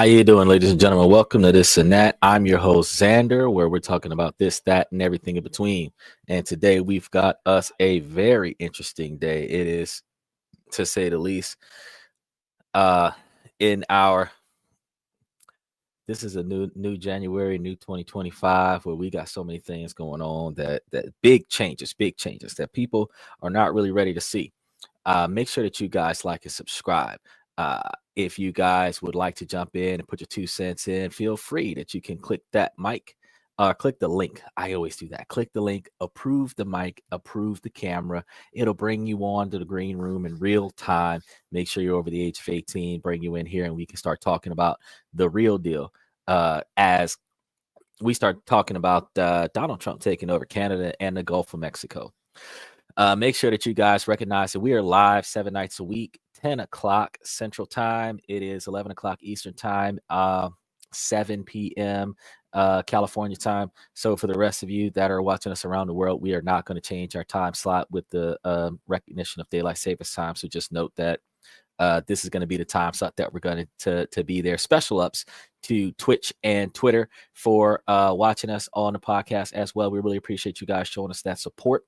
How you doing, ladies and gentlemen? Welcome to This and That. I'm your host, Xander, where we're talking about this, that, and everything in between. And today we've got us a very interesting day. It is, to say the least. Uh, in our This is a new January, new 2025, where we got so many things going on that big changes that people are not really ready to see. Make sure that you guys like and subscribe. If you guys would like to jump in and put your 2 cents in, feel free that you can click that mic, click the link. I always do that. Click the link, approve the mic, approve the camera. It'll bring you on to the green room in real time. Make sure you're over the age of 18, bring you in here, and we can start talking about the real deal. As we start talking about Donald Trump taking over Canada and the Gulf of Mexico. Make sure that you guys recognize that we are live 7 nights a week, 10 o'clock Central Time. It is 11 o'clock Eastern Time, 7 p.m. California time. So for the rest of you that are watching us around the world, we are not going to change our time slot with the recognition of daylight savings time. So just note that this is going to be the time slot that we're going to be there. Special ups to Twitch and Twitter for watching us on the podcast as well. We really appreciate you guys showing us that support.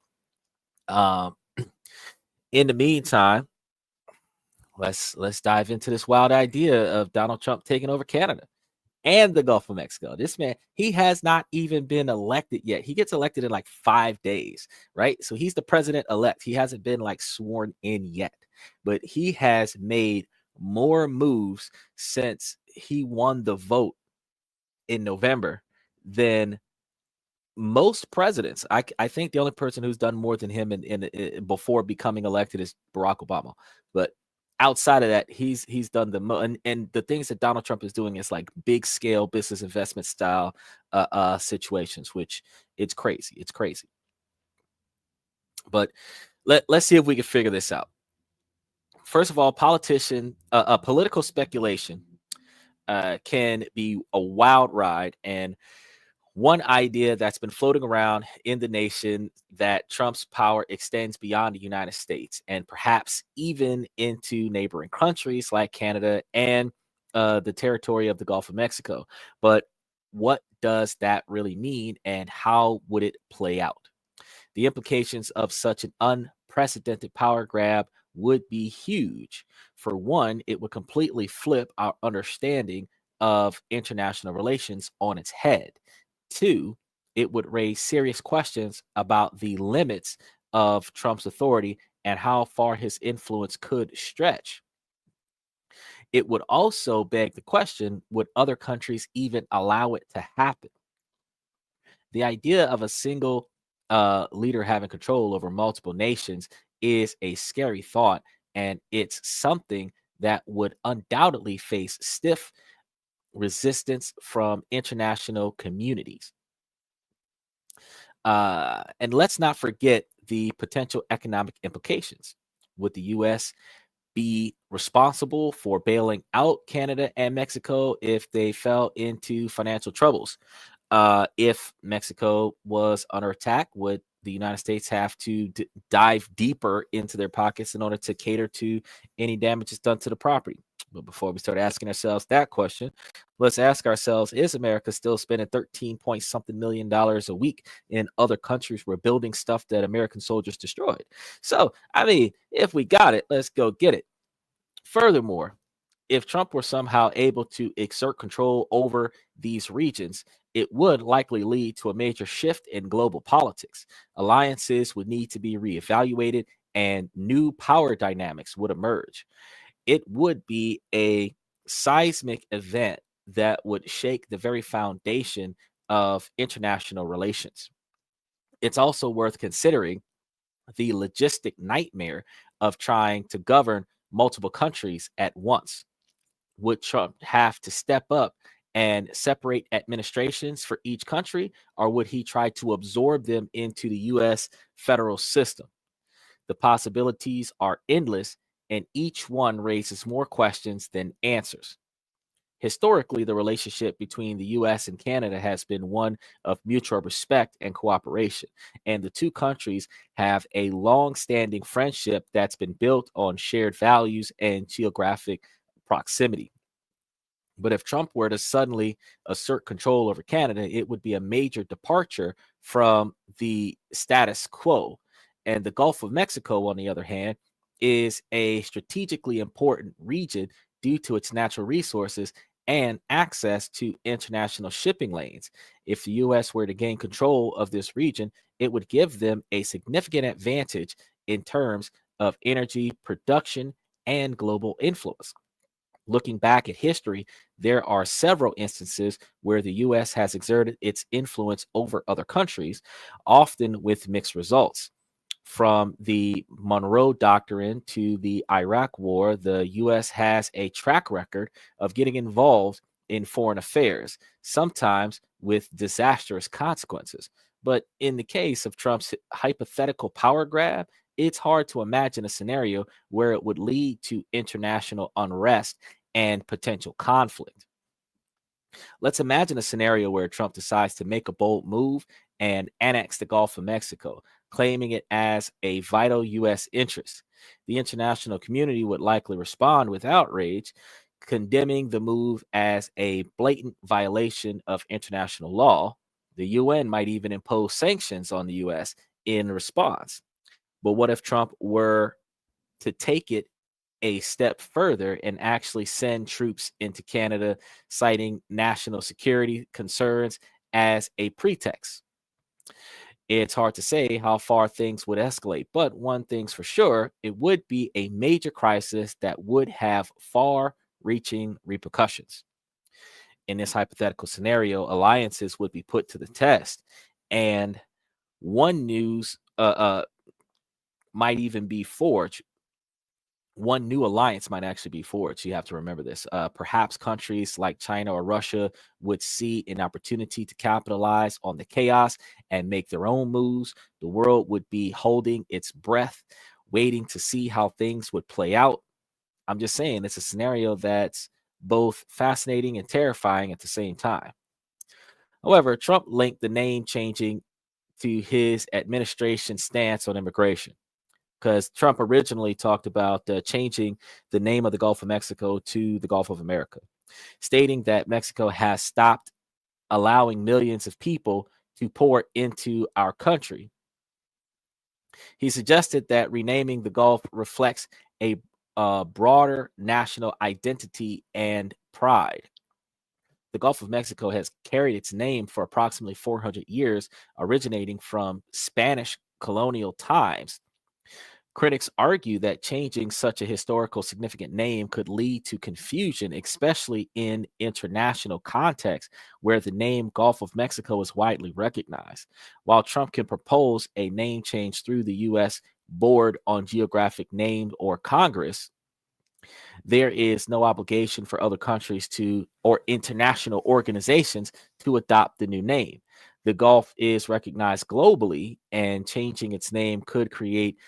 In the meantime, let's dive into this wild idea of Donald Trump taking over Canada and the Gulf of Mexico. This man, he has not even been elected yet. He gets elected in like 5 days, right? So he's the president-elect. He hasn't been like sworn in yet, but he has made more moves since he won the vote in November than most presidents. I think the only person who's done more than him in before becoming elected is Barack Obama. But outside of that, he's done the most. And the things that Donald Trump is doing is like big scale business investment style situations, which it's crazy. It's crazy. But let's see if we can figure this out. First of all, political speculation can be a wild ride. And one idea that's been floating around in the nation that Trump's power extends beyond the United States and perhaps even into neighboring countries like Canada and the territory of the Gulf of Mexico. But what does that really mean, and how would it play out? The implications of such an unprecedented power grab would be huge. For one, it would completely flip our understanding of international relations on its head. Two, it would raise serious questions about the limits of Trump's authority and how far his influence could stretch. It would also beg the question, would other countries even allow it to happen? The idea of a single leader having control over multiple nations is a scary thought, and it's something that would undoubtedly face stiff resistance from international communities. And let's not forget the potential economic implications. Would the U.S. be responsible for bailing out Canada and Mexico if they fell into financial troubles? If Mexico was under attack, would the United States have to dive deeper into their pockets in order to cater to any damages done to the property? But before we start asking ourselves that question, let's ask ourselves, is America still spending 13 point something million dollars a week in other countries where building stuff that American soldiers destroyed? So, I mean, if we got it, let's go get it. Furthermore, if Trump were somehow able to exert control over these regions, it would likely lead to a major shift in global politics. Alliances would need to be reevaluated and new power dynamics would emerge. It would be a seismic event that would shake the very foundation of international relations. It's also worth considering the logistic nightmare of trying to govern multiple countries at once. Would Trump have to step up and separate administrations for each country, or would he try to absorb them into the U.S. federal system? The possibilities are endless, and each one raises more questions than answers. Historically, the relationship between the U.S. and Canada has been one of mutual respect and cooperation, and the two countries have a long-standing friendship that's been built on shared values and geographic proximity. But if Trump were to suddenly assert control over Canada, it would be a major departure from the status quo. And the Gulf of Mexico, on the other hand, is a strategically important region due to its natural resources and access to international shipping lanes. If the US were to gain control of this region, it would give them a significant advantage in terms of energy production and global influence. Looking back at history, there are several instances where the US has exerted its influence over other countries, often with mixed results. From the Monroe Doctrine to the Iraq War, the US has a track record of getting involved in foreign affairs, sometimes with disastrous consequences. But in the case of Trump's hypothetical power grab, it's hard to imagine a scenario where it would lead to international unrest and potential conflict. Let's imagine a scenario where Trump decides to make a bold move and annex the Gulf of Mexico, claiming it as a vital U.S. interest. The international community would likely respond with outrage, condemning the move as a blatant violation of international law. The UN might even impose sanctions on the U.S. in response. But what if Trump were to take it a step further and actually send troops into Canada, citing national security concerns as a pretext? It's hard to say how far things would escalate, but one thing's for sure, it would be a major crisis that would have far reaching repercussions. In this hypothetical scenario, alliances would be put to the test, and one news might even be forged. One new alliance might actually be forged. You have to remember this. Perhaps countries like China or Russia would see an opportunity to capitalize on the chaos and make their own moves. The world would be holding its breath, waiting to see how things would play out. I'm just saying it's a scenario that's both fascinating and terrifying at the same time. However, Trump linked the name changing to his administration's stance on immigration, because Trump originally talked about changing the name of the Gulf of Mexico to the Gulf of America, stating that Mexico has stopped allowing millions of people to pour into our country. He suggested that renaming the Gulf reflects a broader national identity and pride. The Gulf of Mexico has carried its name for approximately 400 years, originating from Spanish colonial times. Critics argue that changing such a historical significant name could lead to confusion, especially in international contexts where the name Gulf of Mexico is widely recognized. While Trump can propose a name change through the U.S. Board on Geographic Names or Congress, there is no obligation for other countries to or international organizations to adopt the new name. The Gulf is recognized globally, and changing its name could create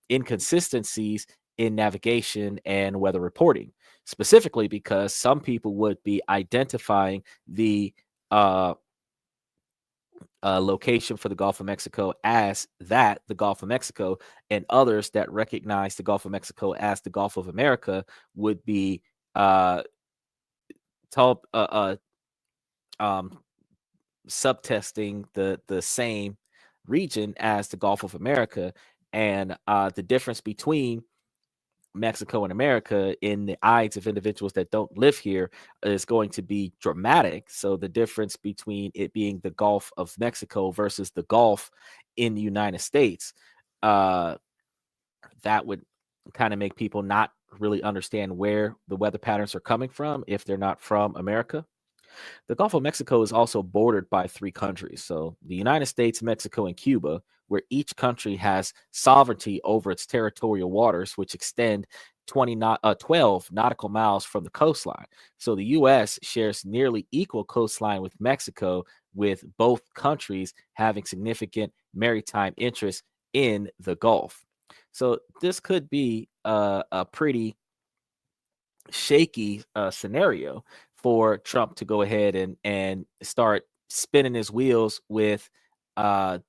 inconsistencies in navigation and weather reporting, specifically because some people would be identifying the uh, location for the Gulf of Mexico as the Gulf of Mexico, and others that recognize the Gulf of Mexico as the Gulf of America would be uh, told, um, subtesting the same region as the Gulf of America, and the difference between Mexico and America in the eyes of individuals that don't live here is going to be dramatic. So the difference between it being the Gulf of Mexico versus the Gulf in the United States, uh, that would kind of make people not really understand where the weather patterns are coming from if they're not from America. The Gulf of Mexico is also bordered by three countries. So the United States, Mexico, and Cuba, where each country has sovereignty over its territorial waters, which extend 12 nautical miles from the coastline. So the U.S. shares nearly equal coastline with Mexico, with both countries having significant maritime interests in the Gulf. So this could be a pretty shaky scenario for Trump to go ahead and start spinning his wheels with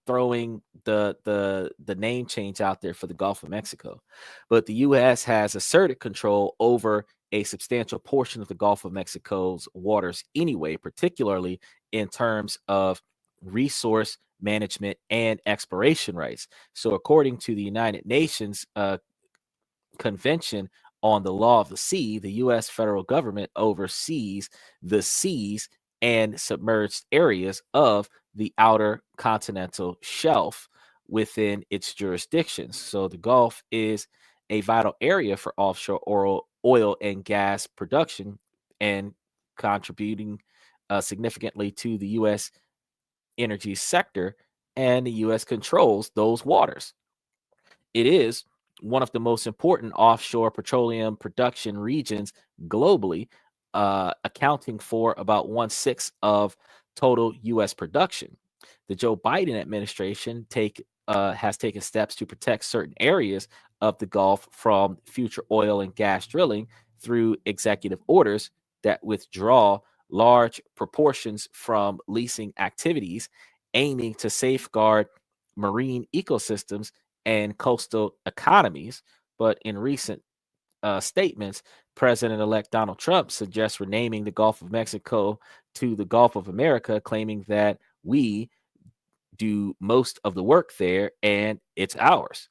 throwing the name change out there for the Gulf of Mexico. But the U.S. has asserted control over a substantial portion of the Gulf of Mexico's waters anyway, particularly in terms of resource management and exploration rights. So, according to the United Nations Convention on the Law of the Sea, the U.S. federal government oversees the seas and submerged areas of the outer continental shelf within its jurisdictions. So the Gulf is a vital area for offshore oil and gas production and contributing significantly to the U.S. energy sector, and the U.S. controls those waters. It is one of the most important offshore petroleum production regions globally, accounting for about 1/6 of total U.S. production. The Joe Biden administration has taken steps to protect certain areas of the Gulf from future oil and gas drilling through executive orders that withdraw large proportions from leasing activities, aiming to safeguard marine ecosystems and coastal economies. But in recent statements, President elect Donald Trump suggests renaming the Gulf of Mexico to the Gulf of America, claiming that we do most of the work there and it's ours.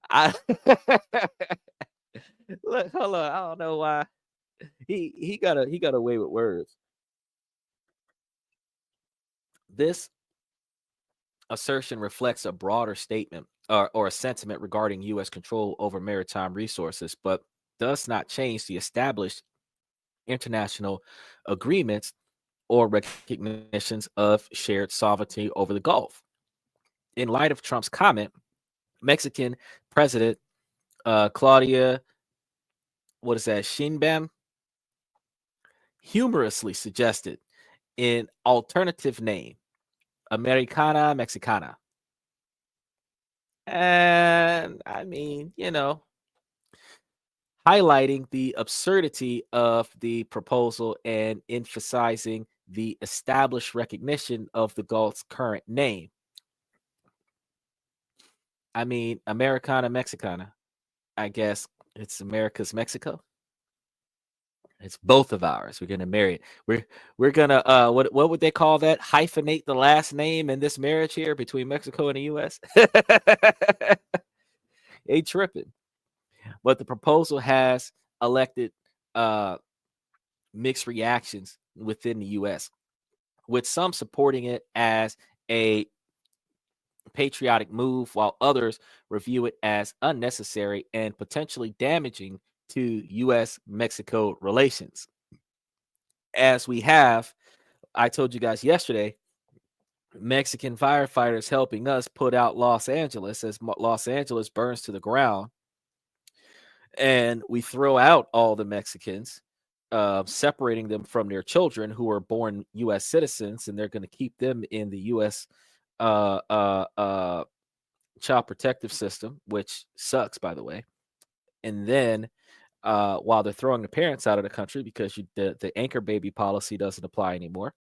I, look, hold on. I don't know why he got away with words. This assertion reflects a broader statement or a sentiment regarding U.S. control over maritime resources, but does not change the established international agreements or recognitions of shared sovereignty over the Gulf. In light of Trump's comment, Mexican President Claudia, what is that, Sheinbaum, humorously suggested an alternative name, Americana Mexicana. And I mean, highlighting the absurdity of the proposal and emphasizing the established recognition of the Gulf's current name. I mean, Americana Mexicana. I guess it's America's Mexico. It's both of ours. We're gonna marry it. We're gonna what would they call that? Hyphenate the last name in this marriage here between Mexico and the US. They tripping. But the proposal has elected uh mixed reactions within the US, with some supporting it as a patriotic move, while others review it as unnecessary and potentially damaging to US Mexico relations. As I told you guys yesterday, Mexican firefighters helping us put out Los Angeles as Los Angeles burns to the ground, and we throw out all the Mexicans, separating them from their children who are born U.S. citizens, and they're going to keep them in the U.S. Uh, uh, uh, child protective system, which sucks, by the way. And then, while they're throwing the parents out of the country because the anchor baby policy doesn't apply anymore,